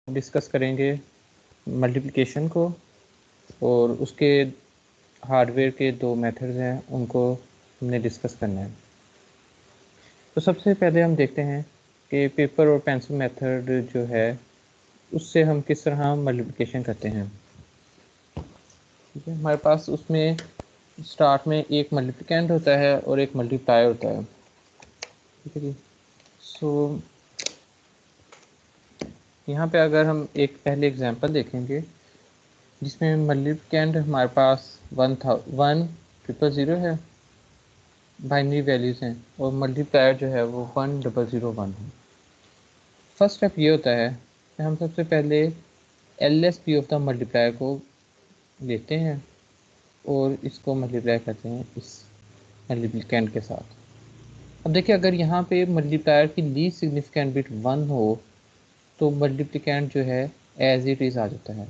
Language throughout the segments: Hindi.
डिस्कस करेंगे मल्टीप्लिकेशन को और उसके हार्डवेयर के दो मेथड्स हैं उनको हमने डिस्कस करना है। तो सबसे पहले हम देखते हैं कि पेपर और पेंसिल मेथड जो है उससे हम किस तरह मल्टीप्लिकेशन करते हैं। ठीक है, हमारे पास उसमें स्टार्ट में एक मल्टीप्लिकेंट होता है और एक मल्टीप्लायर होता है। ठीक है जी। सो यहाँ पे अगर हम एक पहले एग्जांपल देखेंगे जिसमें मल्टीप्लिकेंट हमारे पास 1,000 है, बाइनरी वैल्यूज़ हैं, और मल्टीप्लायर जो है वो 1,001 है। फर्स्ट स्टेप ये होता है कि हम सबसे पहले LSB ऑफ द मल्टीप्लायर को लेते हैं और इसको मल्टीप्लाई करते हैं इस मल्टीप्लिकेंट के साथ। अब देखिए, अगर यहाँ पे मल्टीप्लायर की लीस्ट सिग्निफिकेंट बिट 1 हो तो मल्टीप्लिकेंट जो है एज इट इज़ आ जाता है।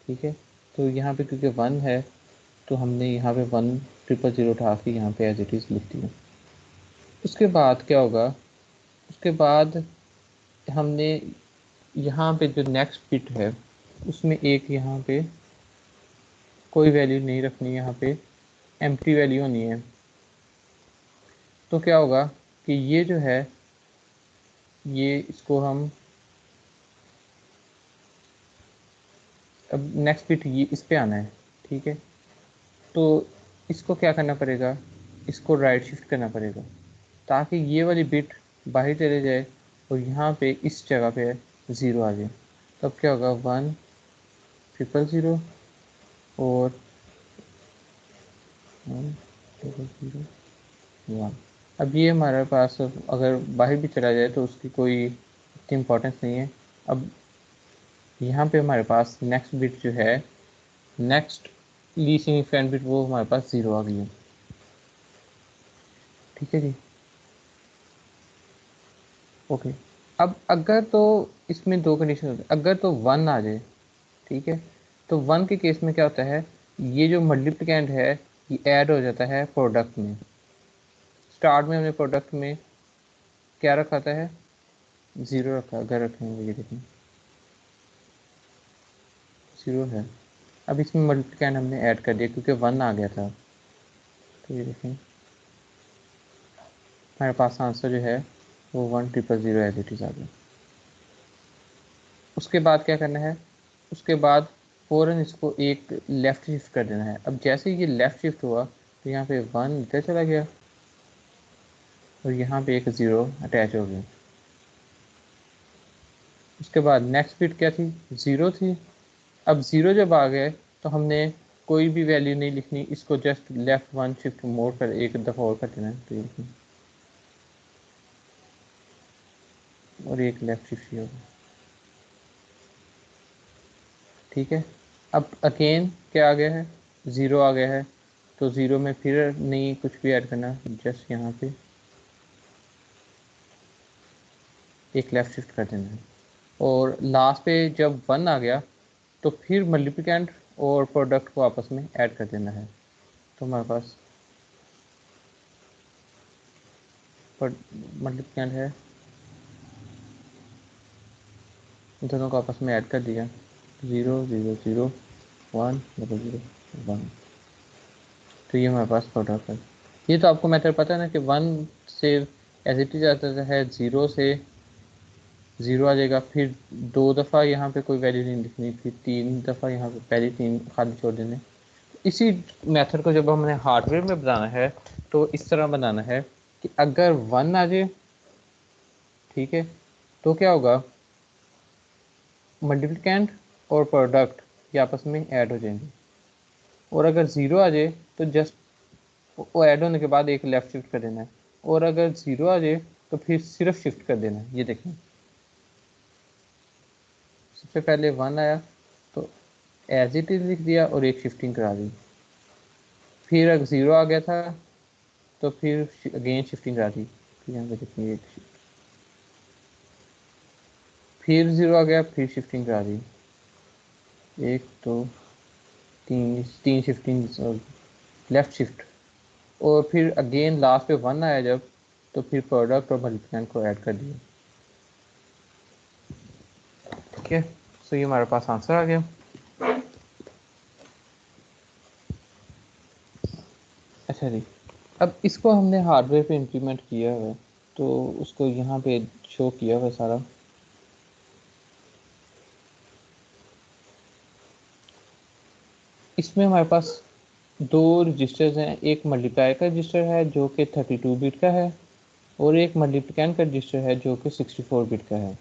ठीक है, तो यहाँ पे क्योंकि 1 है तो हमने यहाँ पे 1,000 उठा के यहाँ पे एज इट इज़ लिख दिया। उसके बाद क्या होगा, उसके बाद हमने यहाँ पे जो नेक्स्ट बिट है उसमें एक यहाँ पे कोई वैल्यू नहीं रखनी, यहाँ पे एम्प्टी वैल्यू होनी है। तो क्या होगा कि ये जो है ये इसको हम अब नेक्स्ट बिट ये इस पे आना है। ठीक है, तो इसको क्या करना पड़ेगा, इसको राइट शिफ्ट करना पड़ेगा ताकि ये वाली बिट बाहर चले जाए और यहाँ पे इस जगह पे 0 आ जाए। तब क्या होगा 1,000 और 1,001। अब ये हमारे पास अगर बाहर भी चला जाए तो उसकी कोई इतनी इम्पोर्टेंस नहीं है। अब यहाँ पे हमारे पास नेक्स्ट बिट जो है, नेक्स्ट लीस्ट सिग्निफिकेंट बिट, वो हमारे पास 0 आ गई है। ठीक है जी, ओके। अब अगर तो इसमें दो कंडीशन होती है, अगर तो 1 आ जाए, ठीक है, तो 1 के केस में क्या होता है, ये जो मल्टीप्लिकेंट है ये ऐड हो जाता है प्रोडक्ट में। स्टार्ट में हमने प्रोडक्ट में क्या रखा था है, 0 रखा, अगर रखेंगे ये देखें 0 है। अब इसमें मल्टीप्लिकेंट हमने ऐड कर दिया क्योंकि 1 आ गया था, तो ये देखें हमारे पास आंसर जो है वो 1,000 एज इट इज़ आ गया। उसके बाद क्या करना है, उसके बाद फ़ौरन इसको एक लेफ़्ट शिफ्ट कर देना है। अब जैसे ही ये लेफ़्ट शिफ्ट हुआ तो यहाँ पे 1 इधर चला गया और यहाँ पे एक 0 अटैच हो गया। उसके बाद नेक्स्ट बिट क्या थी, 0 थी। अब 0 जब आ गए तो हमने कोई भी वैल्यू नहीं लिखनी, इसको जस्ट लेफ़्ट 1 शिफ्ट मोड़ कर एक दफ़ा और कर देना है, तो ये और एक लेफ़्ट शिफ्ट ही होगा। ठीक है, अब अगेन क्या आ गया है, 0 आ गया है, तो 0 में फिर नहीं कुछ भी ऐड करना, जस्ट यहाँ पे एक लेफ़्ट शिफ्ट कर देना है। और लास्ट पे जब 1 आ गया तो फिर मल्टीप्लिकेंट और प्रोडक्ट को आपस में ऐड कर देना है। तो हमारे पास मल्टीप्लिकेंट है, दोनों को आपस में ऐड कर दिया, 0 0 0 1 0 0 1, तो ये हमारे पास प्रोडक्ट है। ये तो आपको मेथड पता है ना कि 1 से एज इट इज आता है, 0 से 0 आ जाएगा, फिर 2 दफ़ा यहाँ पे कोई वैल्यू नहीं लिखनी, फिर 3 दफ़ा यहाँ पे पहले 3 खाली छोड़ देने। इसी मेथड को जब हमने हार्डवेयर में बनाना है तो इस तरह बनाना है कि अगर 1 आ जाए, ठीक है, तो क्या होगा, मल्टीप्लिकेंट और प्रोडक्ट ये आपस में ऐड हो जाएंगे। और अगर 0 आ जाए तो जस्ट वो ऐड होने के बाद एक लेफ़्ट शिफ्ट कर देना है, और अगर 0 आ जाए तो फिर सिर्फ शिफ्ट कर देना है। ये देखें, सबसे पहले 1 आया तो एज इट इज़ लिख दिया और एक शिफ्टिंग करा दी, फिर अगर 0 आ गया था तो फिर अगेन शिफ्टिंग करा दी, फिर यहाँ पे देखिए एक शिफ्ट, फिर 0 आ गया, फिर शिफ्टिंग करा दी, एक दो तीन तीन शिफ्टिंग लेफ़्ट शिफ्ट, और फिर अगेन लास्ट पे 1 आया जब, तो फिर प्रोडक्ट और मल्टीप्लिकेंट को ऐड कर दिया। है, सो ये हमारे पास आंसर आ गया। अच्छा जी, अब इसको हमने हार्डवेयर पे इम्प्लीमेंट किया हुआ है, तो उसको यहाँ पे शो किया हुआ है सारा। इसमें हमारे पास दो रजिस्टर्स हैं, एक मल्टीप्लाई का रजिस्टर है जो कि 32 बिट का है, और एक मल्टीप्लिकेंट का रजिस्टर है जो कि 64 बिट का है।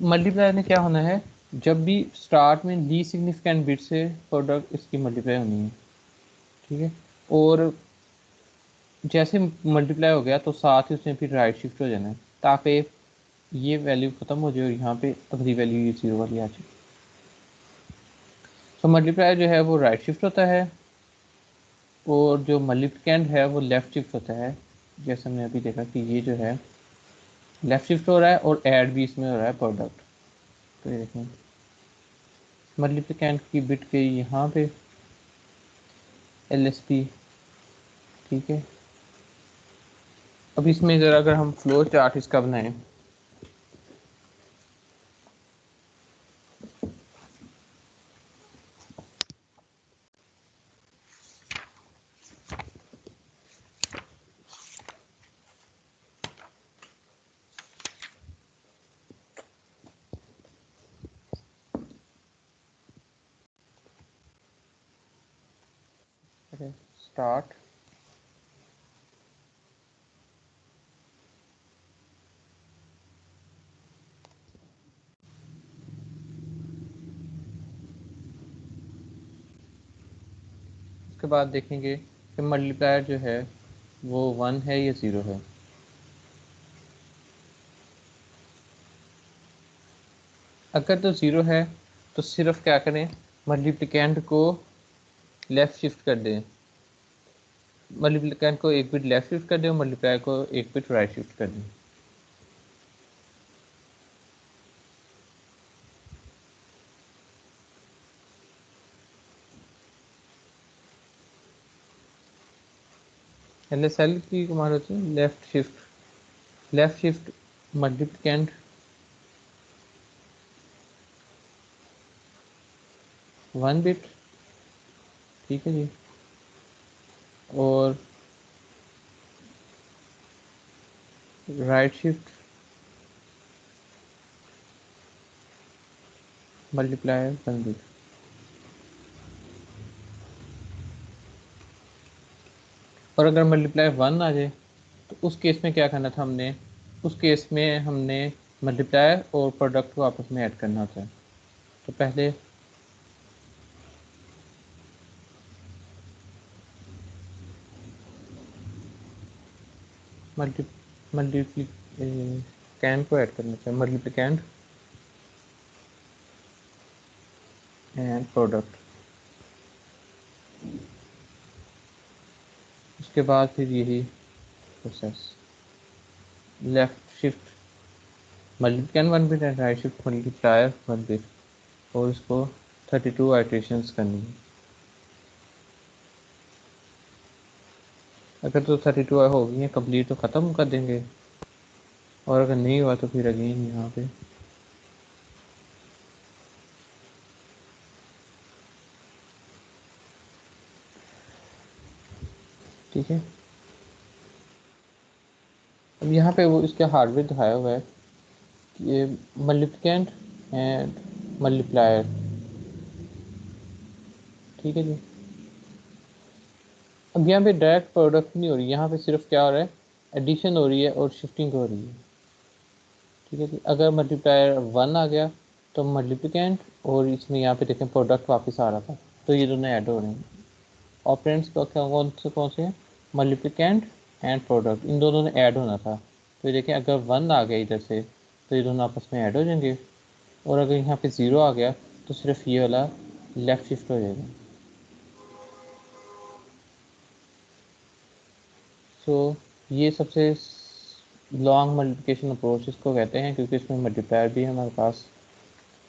मल्टीप्लाई में क्या होना है, जब भी स्टार्ट में ली सिग्निफिकेंट बिट से प्रोडक्ट इसकी मल्टीप्लाई होनी है, ठीक है। और जैसे मल्टीप्लाई हो गया तो साथ ही उसमें फिर राइट शिफ्ट हो जाना है, ताकि ये वैल्यू ख़त्म हो जाए और यहाँ पे अगली वैल्यू ये 0 वाली आ जाए। तो मल्टीप्लाई जो है वो राइट शिफ्ट होता है, और जो मल्टीप्लिकेंट है वो लेफ़्ट शिफ्ट होता है। जैसे हमने अभी देखा कि ये जो है लेफ़्ट शिफ्ट हो रहा है, और ऐड भी इसमें हो रहा है प्रोडक्ट। तो ये देखें, मल्टीप्लिकेंट की बिट गई यहाँ पे LSP, ठीक है। अब इसमें ज़रा अगर हम फ्लो चार्ट इसका बनाएं, स्टार्ट, उसके बाद देखेंगे कि मल्टीप्लायर जो है वो 1 है या 0 है। अगर तो 0 है तो सिर्फ क्या करें, मल्टीप्लिकेंट को लेफ़्ट शिफ्ट कर दें, मल्टीप्लिकेंट को एक बिट लेफ़्ट शिफ्ट कर दें और मल्टीप्लायर को एक बिट राइट शिफ्ट कर दें। LSL की कमांड होती है लेफ़्ट शिफ्ट मल्टीप्लिकेंट 1 बिट, ठीक है जी, और राइट शिफ्ट मल्टीप्लायर 1 बिट। और अगर मल्टीप्लाई 1 आ जाए तो उस केस में क्या करना था हमने, उस केस में हमने मल्टीप्लायर और प्रोडक्ट को आपस में ऐड करना होता है। तो पहले मल्टी मल्टीप्लिकेंट को ऐड करना चाहिए, मल्टीप्लिकेंट एंड प्रोडक्ट। उसके बाद फिर यही process, left shift multiplicand 1 bit and right shift multiplier 1 bit, और इसको 32 आइट्रेशंस करनी है। अगर तो 32 हो गई हैं कंप्लीट तो ख़त्म कर देंगे, और अगर नहीं हुआ तो फिर अगेन यहाँ पे ठीक है। अब यहाँ पे वो इसका हार्डवेयर दिखाया हुआ है कि ये मल्टीप्लिकेंट एंड मल्टीप्लायर, ठीक है जी। अब यहाँ पे डायरेक्ट प्रोडक्ट नहीं हो रही, यहाँ पे सिर्फ क्या हो रहा है, एडिशन हो रही है और शिफ्टिंग हो रही है, ठीक है जी। अगर मल्टीप्लायर 1 आ गया तो मल्टीप्लिकेंट, और इसमें यहाँ पे देखें प्रोडक्ट वापस आ रहा था, तो ये दोनों ऐड हो रहे हैं। ऑपरेंड्स का क्या कौन से हैं, मल्टीप्लिकेंट एंड प्रोडक्ट, इन दोनों ने ऐड होना था। तो ये देखें अगर 1 आ गया इधर से तो ये दोनों आपस में ऐड हो जाएंगे, और अगर यहाँ पे 0 आ गया तो सिर्फ ये वाला लेफ़्ट शिफ्ट हो जाएगा। सो ये सबसे लॉन्ग मल्टीप्लिकेशन अप्रोच इसको कहते हैं, क्योंकि इसमें मल्टीप्लायर भी है हमारे पास,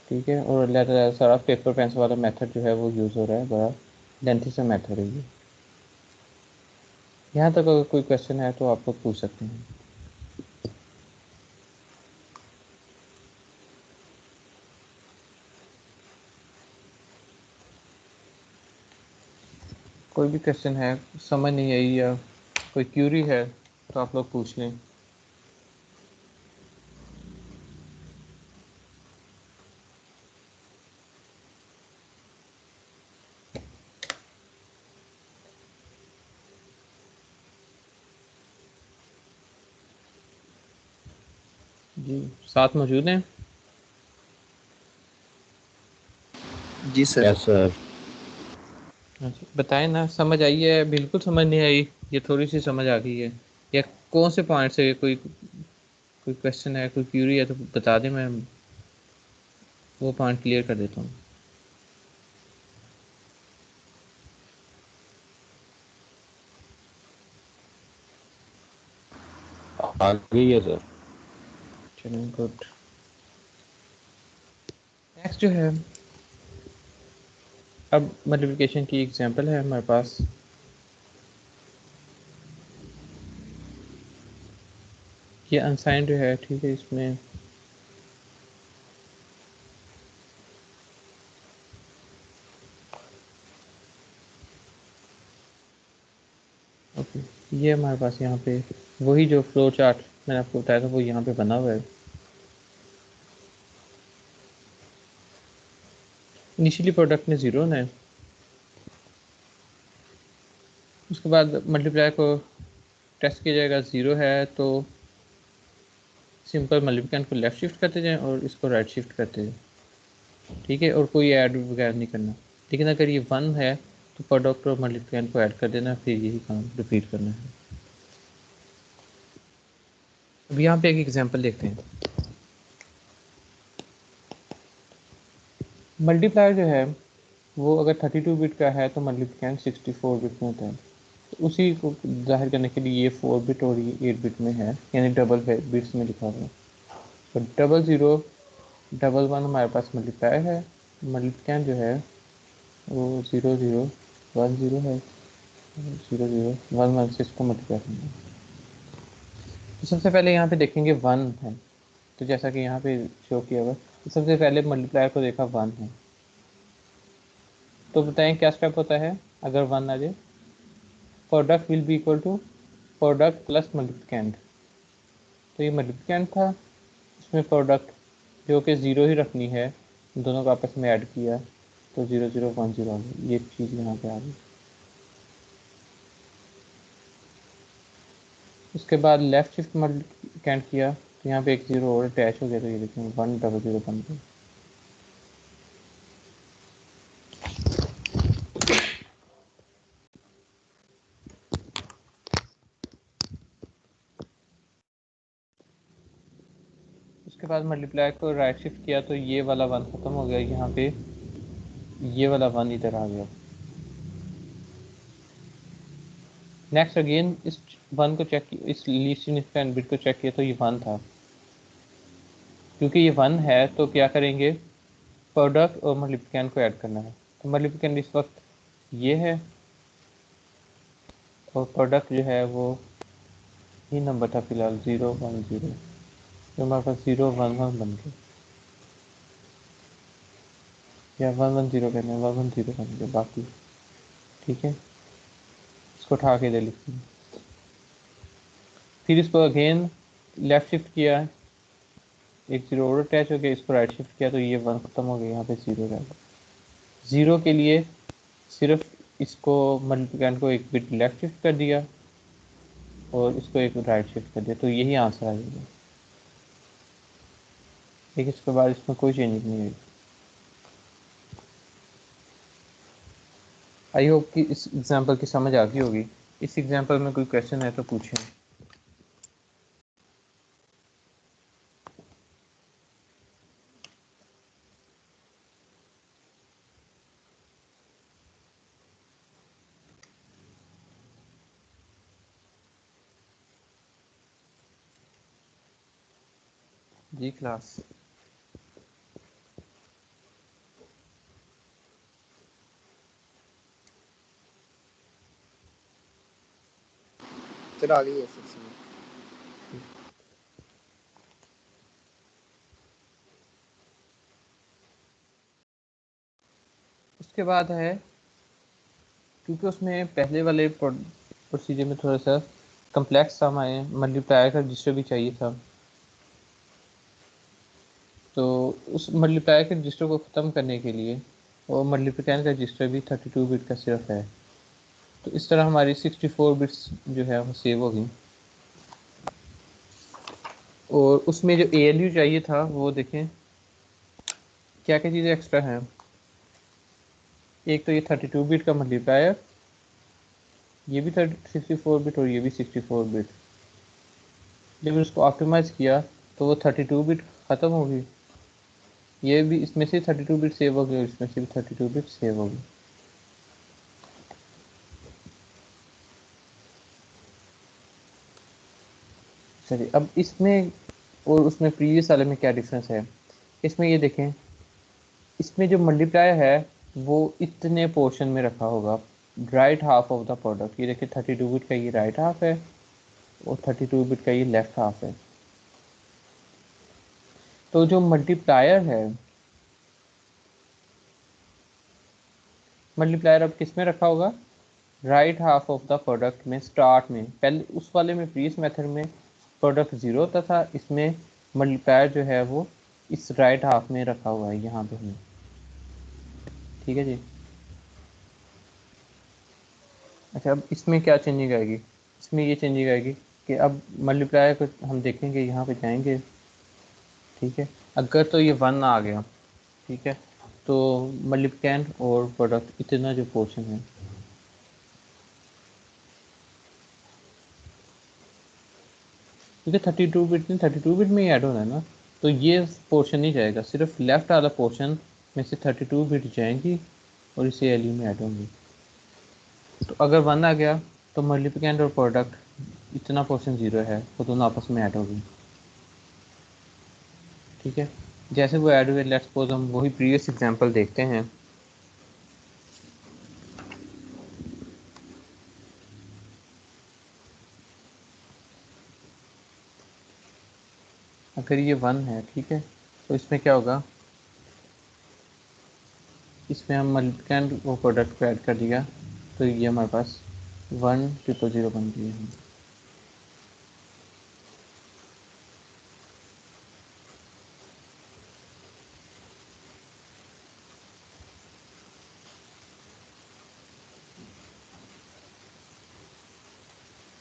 ठीक है। और सारा पेपर पेंसिल वाला मेथड जो है वो यूज़ हो रहा है, बड़ा लेंथी सा मेथड है ये। यहाँ तक अगर कोई क्वेश्चन है तो आप लोग पूछ सकते हैं। कोई भी क्वेश्चन है, समझ नहीं आई या कोई क्यूरी है तो आप लोग पूछ लें। जी, साथ मौजूद हैं? जी सर। Yes sir. अच्छा, बताएं ना, समझ आई है, बिल्कुल समझ नहीं आई, ये थोड़ी सी समझ आ गई है, या कौन से पॉइंट से कोई कोई क्वेश्चन है, कोई क्यूरी है तो बता दें, मैं वो पॉइंट क्लियर कर देता हूँ। आ गई है सर। चलिए, गुड। नेक्स्ट जो है, अब मल्टीप्लिकेशन की एग्जांपल है हमारे पास। ये अनसाइन जो है, ठीक है, इसमें ओके, ये हमारे पास यहाँ पे वही जो फ्लो चार्ट मैंने आपको बताया था वो यहाँ पे बना हुआ है। इनिशियली प्रोडक्ट में 0 होना है, उसके बाद मल्टीप्लाई को टेस्ट किया जाएगा, 0 है तो सिंपल मल्टीप्लिकेंट को लेफ्ट शिफ्ट करते जाएं और इसको राइट शिफ्ट करते जाएं, ठीक है, और कोई ऐड वगैरह नहीं करना। लेकिन अगर ये 1 है तो प्रोडक्ट और मल्टीप्लिकेंट को ऐड कर देना, फिर यही काम रिपीट करना है। अब यहाँ पे एक एग्जांपल देखते हैं। मल्टीप्लायर जो है वो अगर 32 बिट का है तो मल्टीप्लिकेंट 64 बिट में होता है। तो उसी को जाहिर करने के लिए ये 4 बिट और ये 8 बिट में है, यानी डबल बिट्स में लिखा हुआ है। तो 00 11 हमारे पास मल्टीप्लायर है, मल्टीप्लिकेंट जो है वो 0010 है, 0011 से इसको मल्टीप्लाई करना है। तो सबसे पहले यहाँ पे देखेंगे 1 है, तो जैसा कि यहाँ पे शो किया हुआ है, तो सबसे पहले मल्टीप्लायर को देखा 1 है, तो बताएं क्या स्टेप होता है अगर 1 आ जाए। Product will be equal to product plus multiplicand. तो ये मल्टीप्लिकेंट था, उसमें प्रोडक्ट जो कि 0 ही रखनी है, दोनों को आपस में ऐड किया तो 0010 आ गई, ये चीज़ यहाँ पे आ गई। उसके बाद लेफ्ट शिफ्ट मल्टीप्लिकेंट किया तो यहाँ पे एक 0 और अटैच हो गया, तो ये देखेंगे 100 बन गया। उसके बाद मल्टीप्लाई को राइट शिफ्ट किया तो ये वाला 1 ख़त्म हो गया, यहाँ पे ये वाला 1 इधर आ गया। नेक्स्ट अगेन इस 1 को चेक, इस लीस्ट सिग्निफिकेंट बिट को चेक किया तो ये 1 था। क्योंकि ये 1 है तो क्या करेंगे, प्रोडक्ट और मल्टीप्लिकेंट को ऐड करना है। तो मल्टीप्लिकेंट इस वक्त ये है और प्रोडक्ट जो है वो ही नंबर था फिलहाल 010, तो हमारे पास 011 बन गया, या 110 कहते हैं, 110 बन गया बाकी, ठीक है। इसको उठा के दे लिखते हैं। फिर इसको अगेन लेफ्ट शिफ्ट किया, एक 0 और अटैच हो गया, इसको राइट शिफ्ट किया तो ये 1 खत्म हो गया, यहाँ पे 0 रह गया। 0 के लिए सिर्फ इसको मल्टीप्लिकेंट को एक बिट लेफ्ट शिफ्ट कर दिया और इसको एक राइट शिफ्ट कर दिया, तो यही आंसर आ जाएगा। देखिए इसके बाद इसमें कोई चेंज नहीं हुई। आई होप कि इस एग्जांपल की समझ आ गई होगी। इस एग्जांपल में कोई क्वेश्चन है तो पूछें। जी क्लास। सर आ गई है सर समझ। उसके बाद है क्योंकि उसमें पहले वाले प्रोसीजर में थोड़ा सा कम्प्लेक्स था, हमें मल्टीप्लायर का रजिस्टर भी चाहिए था। तो उस मल्टीप्लायर के रजिस्टर को ख़त्म करने के लिए और मल्टीप्लिकेंट का रजिस्टर भी 32 बिट का सिर्फ है। तो इस तरह हमारी 64 बिट्स जो है वो सेव होगी। और उसमें जो ALU चाहिए था वो देखें क्या क्या चीज़ें एक्स्ट्रा हैं। एक तो ये 32 बिट का मल्टीप्लायर, ये भी 64 बिट और ये भी 64 बिट। जब उसको ऑप्टिमाइज़ किया तो वो 32 बिट ख़त्म होगी, ये भी इसमें से 32 बिट सेव होगी और इसमें से भी 32 बिट सेव होगी। चलिए अब इसमें और उसमें प्रीवियस वाले में क्या डिफरेंस है। इसमें ये देखें, इसमें जो मल्टीप्लायर है वो इतने पोर्शन में रखा होगा, right half of the product. ये देखिए 32 बिट का ये राइट हाफ है और 32 बिट का ये लेफ्ट हाफ है। तो जो मल्टीप्लायर है, मल्टीप्लायर अब किस में रखा होगा, right half of the product में स्टार्ट में। पहले उस वाले में प्रीवियस मेथड में प्रोडक्ट ज़ीरो होता था, इसमें मल्टीप्लायर जो है वो इस राइट हाफ में रखा हुआ है यहाँ पे हमें। ठीक है जी। अच्छा अब इसमें क्या चेंजिंग आएगी, इसमें ये चेंजिंग आएगी कि अब मल्टीप्लायर को हम देखेंगे, यहाँ पे जाएंगे। ठीक है, अगर तो ये 1 आ गया, ठीक है, तो मल्टीप्लिकेंट और प्रोडक्ट इतना जो पोर्शन है, क्योंकि 32 बिट में ही ऐड होना है ना, तो ये पोर्शन नहीं जाएगा, सिर्फ लेफ्ट वाला पोर्शन में से 32 बिट जाएंगी और इसे एलयू में ऐड होंगी। तो अगर 1 आ गया तो मल्टीप्लिकेंट और प्रोडक्ट इतना पोर्शन 0 है, वो दोनों आपस में ऐड होगी। ठीक है, जैसे वो ऐड हुए, लेट्स सपोज हम वही प्रीवियस एग्जांपल देखते हैं। अगर ये 1 है, ठीक है, तो इसमें क्या होगा, इसमें हम मल्टीप्लिकेंट वो प्रोडक्ट को ऐड कर दिया, तो ये हमारे पास 100 बन गई है।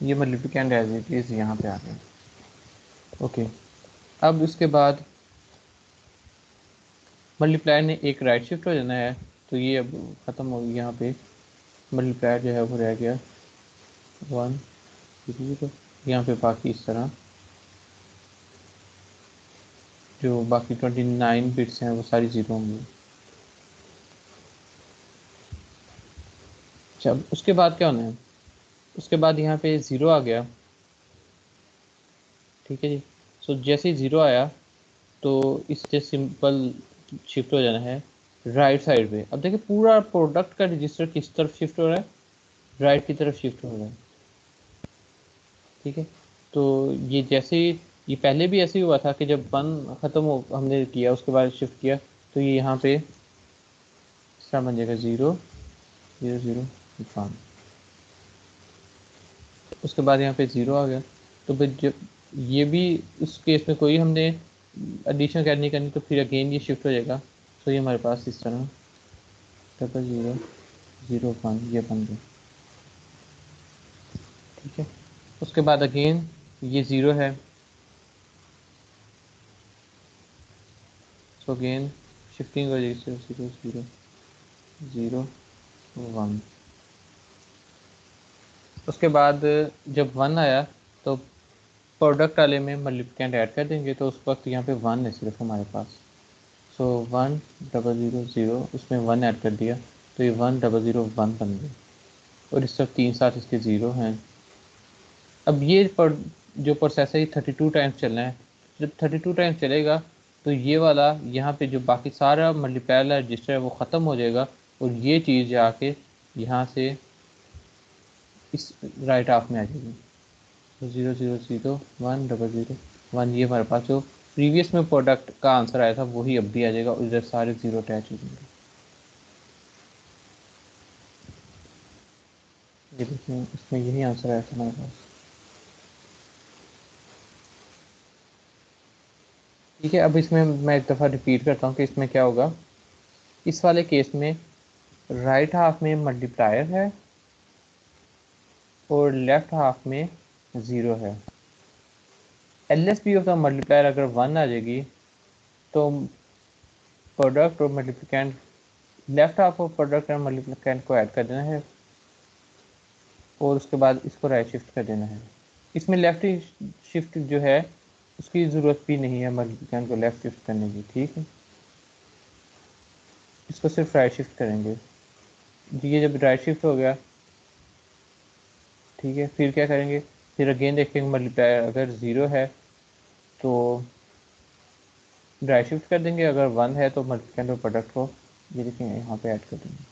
ये मल्टीप्लिकेंट एज इट इज़ यहाँ पे आ गया। ओके, अब उसके बाद मल्टीप्लायर ने एक राइट शिफ्ट हो जाना है, तो ये अब ख़त्म हो गई। यहाँ पे मल्टीप्लायर जो है वो रह गया 1 0। यहाँ पे बाकी इस तरह जो बाकी 29 बिट्स हैं वो सारी ज़ीरो होंगी। अच्छा, उसके बाद क्या होना है, उसके बाद यहाँ पे 0 आ गया। ठीक है जी, सो जैसे ही 0 आया तो इससे सिंपल शिफ्ट हो जाना है राइट साइड पे। अब देखिए पूरा प्रोडक्ट का रजिस्टर किस तरफ शिफ्ट हो रहा है, राइट की तरफ शिफ्ट हो रहा है। ठीक है, तो ये जैसे ये पहले भी ऐसे ही हुआ था कि जब 1 ख़त्म हो हमने किया उसके बाद शिफ्ट किया, तो ये यहाँ पे इस तरह बन जाएगा 0 0 0 1। उसके बाद यहाँ पे 0 आ गया, तो फिर जब ये भी उस केस में कोई हमने एडिशन ऐड नहीं करनी, तो फिर अगेन ये शिफ्ट हो जाएगा। तो ये हमारे पास इस तरह 00 0 1 ये बन गया। ठीक है, उसके बाद अगेन ये 0 है, सो अगेन शिफ्टिंग हो जाएगी 0 0 0 0 1। उसके बाद जब 1 आया तो प्रोडक्ट वाले में मल्टीप्लिकेंट ऐड कर देंगे, तो उस वक्त यहाँ पे 1 है सिर्फ हमारे पास। सो 1 0 0 0 उसमें 1 ऐड कर दिया, तो ये 1 0 0 1 बन गया। और इस सब 3 साथ इसके 0 हैं। अब ये जो प्रोसेस है ये 32 टाइम्स चलना है। जब 32 टाइम्स चलेगा तो ये वाला यहाँ पे जो बाकी सारा मल्टीप्लायर रजिस्टर है वो ख़त्म हो जाएगा, और ये चीज़ जाके यहाँ से इस राइट हाफ में आ जाएगी। तो 0 0 0 1 0 0 1, ये हमारे पास जो प्रीवियस में प्रोडक्ट का आंसर आया था वही अब भी आ जाएगा, और इधर सारे 0 अटैच हो जाएंगे। इसमें यही आंसर है हमारे पास। ठीक है, अब इसमें मैं एक दफ़ा रिपीट करता हूँ कि इसमें क्या होगा। इस वाले केस में राइट हाफ में मल्टीप्लायर है और लेफ्ट हाफ में ज़ीरो है। LSB ऑफ द मल्टीप्लायर अगर 1 आ जाएगी तो प्रोडक्ट और multiplicand, left half of product और मल्टीप्लिकेंट को ऐड कर देना है और उसके बाद इसको राइट शिफ्ट कर देना है। इसमें लेफ्ट शिफ्ट जो है उसकी ज़रूरत भी नहीं है मल्टीप्लिकेंट को लेफ्ट शिफ्ट करने की। ठीक है, इसको सिर्फ राइट शिफ्ट करेंगे। ये जब राइट शिफ्ट हो गया, ठीक है, फिर क्या करेंगे, फिर अगेन देखेंगे मल्टीप्लायर अगर ज़ीरो है तो राइट शिफ्ट कर देंगे, अगर 1 है तो मल्टीप्लिकेंट और प्रोडक्ट को ये देखेंगे यहाँ पे ऐड कर देंगे।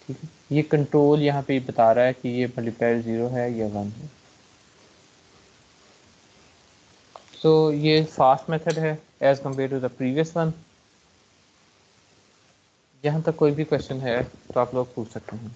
ठीक है, ये कंट्रोल यहाँ पे बता रहा है कि ये मल्टीप्लायर 0 है या 1 है। सो ये फास्ट मेथड है as compare to the previous one. यहाँ तक कोई भी क्वेश्चन है तो आप लोग पूछ सकते हैं।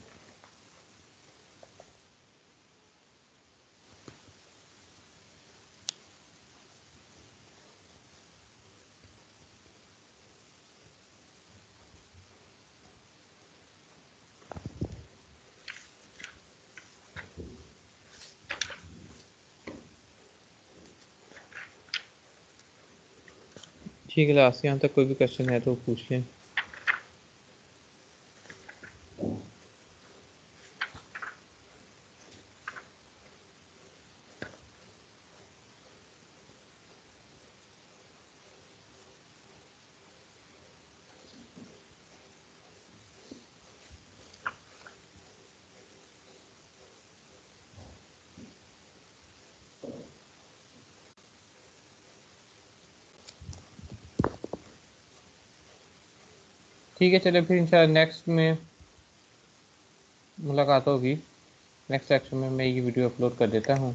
ठीक है, लास्ट यहाँ तक कोई भी क्वेश्चन है तो पूछ लें। ठीक है, चलिए फिर इंशाल्लाह नेक्स्ट में मुलाकात होगी। नेक्स्ट सेक्शन में मैं ये वीडियो अपलोड कर देता हूँ।